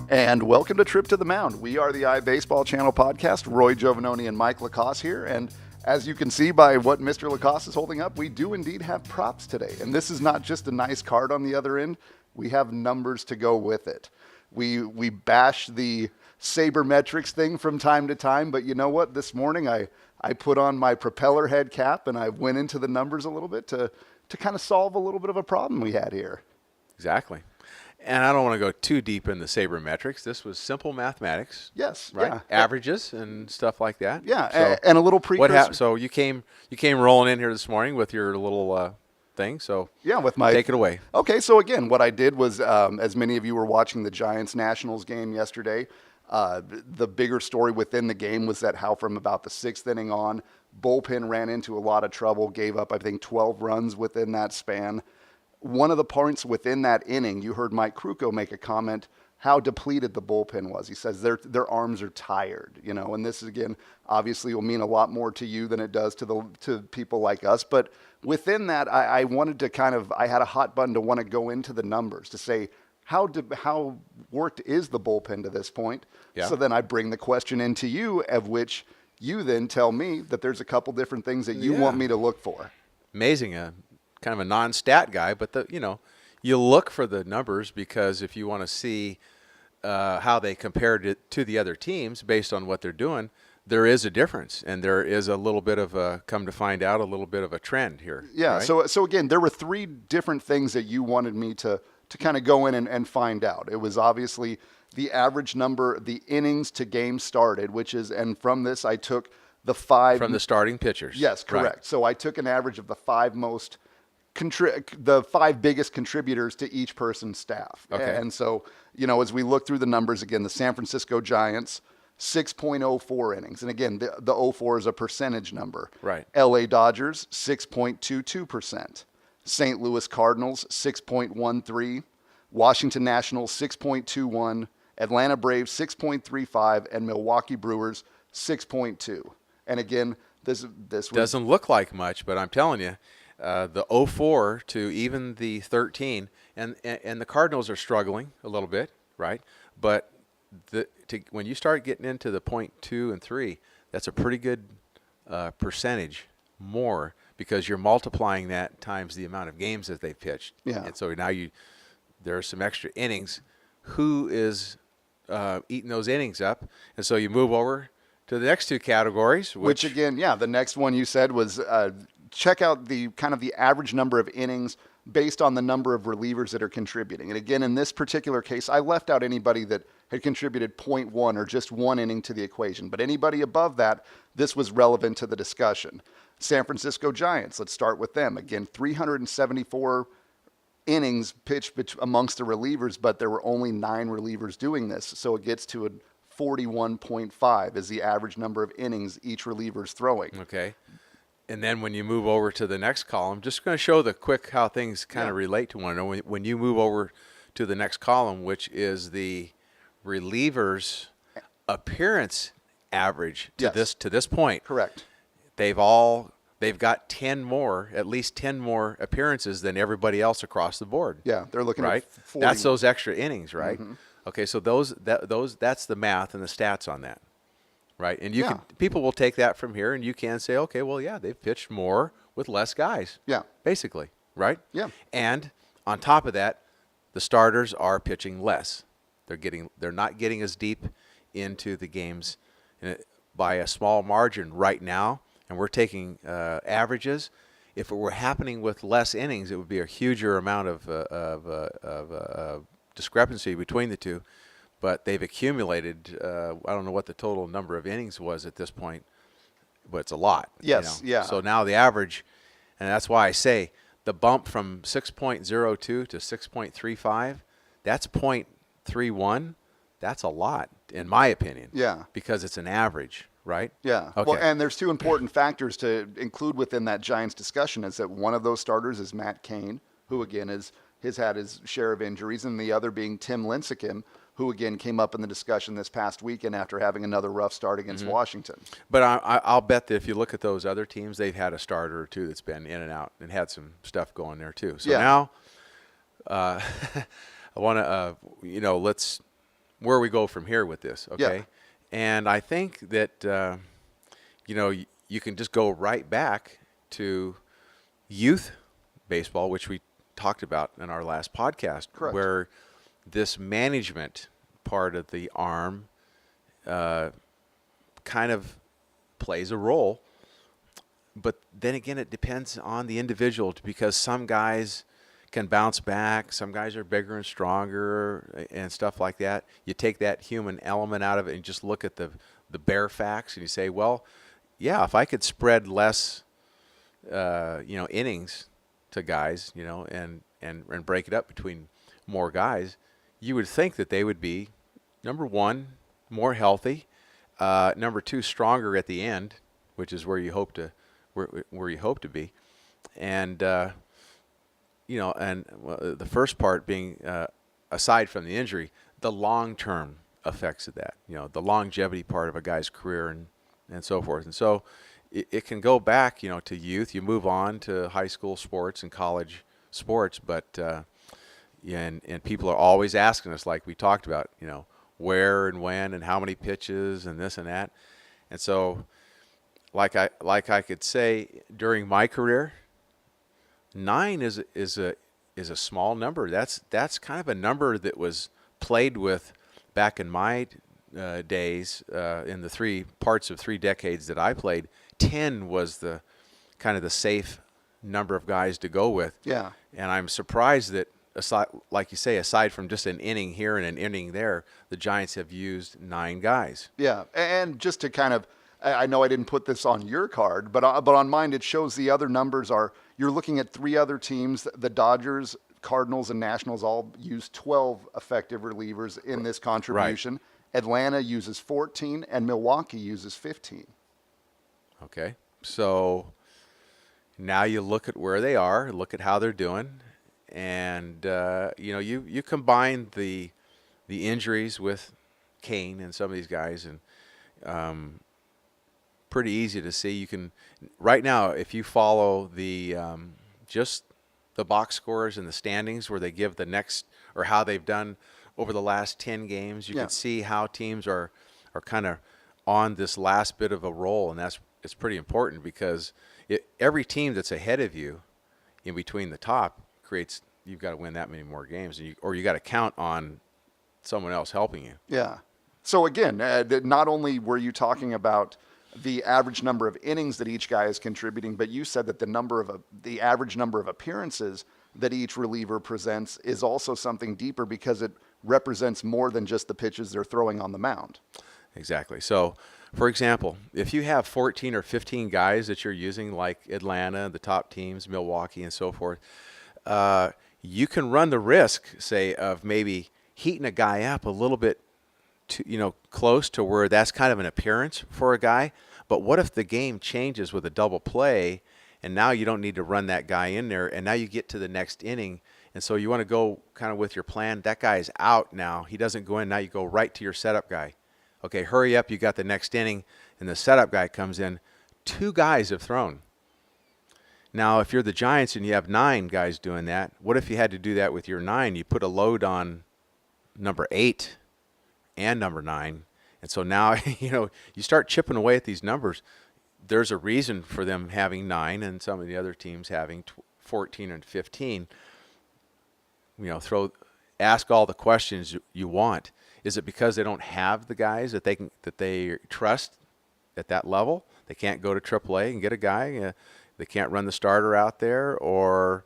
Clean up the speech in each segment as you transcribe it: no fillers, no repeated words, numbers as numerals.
And welcome to Trip to the Mound. We are the iBaseballChannel podcast. Roy Giovannoni and Mike LaCoss here. And as you can see by what Mr. LaCoss is holding up, we do indeed have props today. And this is not just a nice card on the other end. We have numbers to go with it. We bash the sabermetrics thing from time to time. But you know what? This morning I put on my propeller head cap and I went into the numbers a little bit to kind of solve a little bit of a problem we had here. Exactly. And I don't want to go too deep in the sabermetrics. This was simple mathematics. Yes. Right. Yeah. Averages and stuff like that. Yeah. So and a little precursor. So you came rolling in here this morning with your little thing. So yeah, with my take it away. Okay. So again, what I did was, as many of you were watching the Giants Nationals game yesterday, the bigger story within the game was that how from about the sixth inning on, bullpen ran into a lot of trouble, gave up, I think, 12 runs within that span. One of the points within that inning, you heard Mike Krukow make a comment how depleted the bullpen was. He says their arms are tired, and this again obviously will mean a lot more to you than it does to people like us. But within that, I wanted to I had a hot button to want to go into the numbers to say how worked is the bullpen to this point. Yeah. So then I bring the question into you, of which you then tell me that there's a couple different things that you want me to look for. Amazing. Kind of a non-stat guy, but you look for the numbers because if you want to see how they compared it to the other teams based on what they're doing, there is a difference, and there is a little bit of a little bit of a trend here. Yeah. Right? So again, there were three different things that you wanted me to kind of go in and find out. It was obviously the average number, the innings to game started, and from this I took the five from the starting pitchers. Yes, correct. Right. So I took an average of the five biggest contributors to each person's staff. Okay. And so, as we look through the numbers again, the San Francisco Giants, 6.04 innings. And again, the 04 is a percentage number. Right. LA Dodgers, 6.22%. St. Louis Cardinals, 6.13. Washington Nationals, 6.21. Atlanta Braves, 6.35. And Milwaukee Brewers, 6.2. And again, this doesn't look like much, but I'm telling you, the 04 to even the 13, and the Cardinals are struggling a little bit, right? But when you start getting into the 0.2 and 3, that's a pretty good percentage more because you're multiplying that times the amount of games that they've pitched. Yeah. And so now there are some extra innings. Who is eating those innings up? And so you move over to the next two categories. Which again, the next one you said was check out the kind of the average number of innings based on the number of relievers that are contributing. And again, in this particular case, I left out anybody that had contributed 0.1 or just one inning to the equation. But anybody above that, this was relevant to the discussion. San Francisco Giants, let's start with them. Again, 374 innings pitched amongst the relievers, but there were only 9 relievers doing this. So it gets to a 41.5 is the average number of innings each reliever is throwing. Okay. And then when you move over to the next column, just going to show the quick how things kind of relate to one another. When you move over to the next column, which is the relievers' appearance average to this point. Correct. They've got at least 10 more appearances than everybody else across the board. Yeah, they're looking right? at 40. That's those extra innings, right? Mm-hmm. Okay, so that's the math and the stats on that. Right, and people will take that from here, and you can say, okay, well, they've pitched more with less guys. Yeah, basically, right? Yeah, and on top of that, the starters are pitching less. They're not getting as deep into the games by a small margin right now, and we're taking averages. If it were happening with less innings, it would be a huger amount of discrepancy between the two. But they've accumulated, I don't know what the total number of innings was at this point, but it's a lot. Yes, yeah. So now the average, and that's why I say the bump from 6.02 to 6.35, that's 0.31. That's a lot, in my opinion. Yeah. Because it's an average, right? Yeah. Okay. Well, and there's two important factors to include within that Giants discussion is that one of those starters is Matt Cain, who, again, has had his share of injuries, and the other being Tim Lincecum, who again came up in the discussion this past weekend after having another rough start against Washington. But I'll bet that if you look at those other teams, they've had a starter or two that's been in and out and had some stuff going there too. So now I want to, let's where we go from here with this, okay? Yeah. And I think that, you can just go right back to youth baseball, which we talked about in our last podcast, Correct. where this management part of the arm kind of plays a role. But then again, it depends on the individual, because some guys can bounce back. Some guys are bigger and stronger and stuff like that. You take that human element out of it and just look at the bare facts, and you say, well, yeah, if I could spread less, innings to guys, and break it up between more guys, you would think that they would be, number one, more healthy, number two, stronger at the end, which is where you hope to be, and the first part being, aside from the injury, the long-term effects of that, the longevity part of a guy's career and so forth. And so it can go back, to youth. You move on to high school sports and college sports, but and people are always asking us, like we talked about, where and when and how many pitches and this and that. And so like I could say, during my career, 9 is a small number. That's kind of a number that was played with back in my days, in the 3 decades that I played. 10 was the kind of the safe number of guys to go with. Yeah. And I'm surprised that, aside, like you say, aside from just an inning here and an inning there, the Giants have used 9 guys. Yeah, and just to kind of, I know I didn't put this on your card, but on mine it shows the other numbers are, you're looking at 3 other teams, the Dodgers, Cardinals, and Nationals all use 12 effective relievers in this contribution. Right. Atlanta uses 14, and Milwaukee uses 15. Okay, so now you look at where they are, look at how they're doing, and you combine the injuries with Cain and some of these guys, and pretty easy to see. You can right now, if you follow the just the box scores and the standings where they give the next, or how they've done over the last 10 games, you can see how teams are kind of on this last bit of a roll, and it's pretty important, because every team that's ahead of you in between the top creates, you've got to win that many more games, or you got to count on someone else helping you. Yeah. So again, not only were you talking about the average number of innings that each guy is contributing, but you said that the average number of appearances that each reliever presents is also something deeper, because it represents more than just the pitches they're throwing on the mound. Exactly. So, for example, if you have 14 or 15 guys that you're using, like Atlanta, the top teams, Milwaukee, and so forth, you can run the risk, say, of maybe heating a guy up a little bit close to where that's kind of an appearance for a guy. But what if the game changes with a double play, and now you don't need to run that guy in there, and now you get to the next inning, and so you want to go kind of with your plan. That guy's out now. He doesn't go in. Now you go right to your setup guy. Okay, hurry up. You got the next inning, and the setup guy comes in. 2 guys have thrown. Now, if you're the Giants and you have 9 guys doing that, what if you had to do that with your 9? You put a load on number 8 and number 9. And so now, you start chipping away at these numbers. There's a reason for them having 9 and some of the other teams having 14 and 15. Ask all the questions you want. Is it because they don't have the guys that they trust at that level? They can't go to AAA and get a guy. They can't run the starter out there, or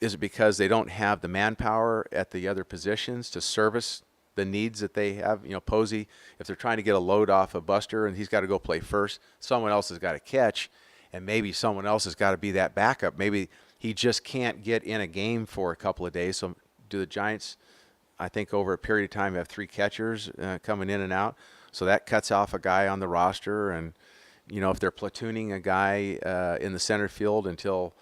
is it because they don't have the manpower at the other positions to service the needs that they have? Posey, if they're trying to get a load off of Buster and he's got to go play first, someone else has got to catch, and maybe someone else has got to be that backup. Maybe he just can't get in a game for a couple of days. So do the Giants, I think, over a period of time, have 3 catchers coming in and out? So that cuts off a guy on the roster. And, if they're platooning a guy in the center field until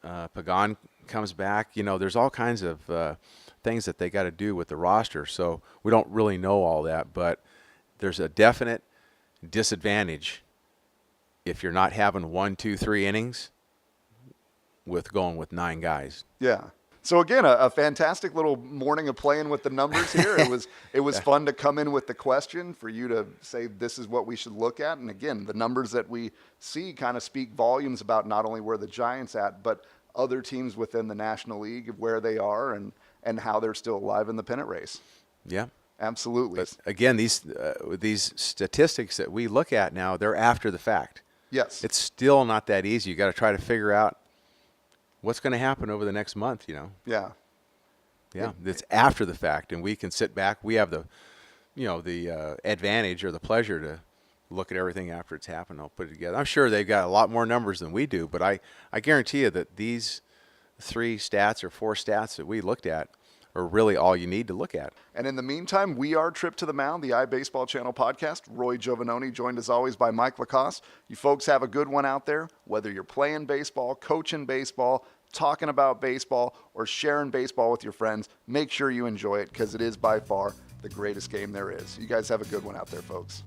Pagan comes back, there's all kinds of things that they got to do with the roster. So we don't really know all that, but there's a definite disadvantage if you're not having 1, 2, 3 innings with going with 9 guys. Yeah. So again, a fantastic little morning of playing with the numbers here. It was fun to come in with the question for you to say this is what we should look at. And again, the numbers that we see kind of speak volumes about not only where the Giants at, but other teams within the National League, where they are and how they're still alive in the pennant race. Yeah. Absolutely. But again, these statistics that we look at now, they're after the fact. Yes. It's still not that easy. You got to try to figure out what's going to happen over the next month, Yeah. Yeah, it's after the fact, and we can sit back. We have the advantage or the pleasure to look at everything after it's happened. I'll put it together. I'm sure they've got a lot more numbers than we do, but I guarantee you that these 3 stats or 4 stats that we looked at are really all you need to look at. And in the meantime, we are Trip to the Mound, the iBaseball Channel podcast. Roy Giovannoni, joined as always by Mike LaCoss. You folks have a good one out there, whether you're playing baseball, coaching baseball, talking about baseball, or sharing baseball with your friends. Make sure you enjoy it because it is by far the greatest game there is. You guys have a good one out there, folks.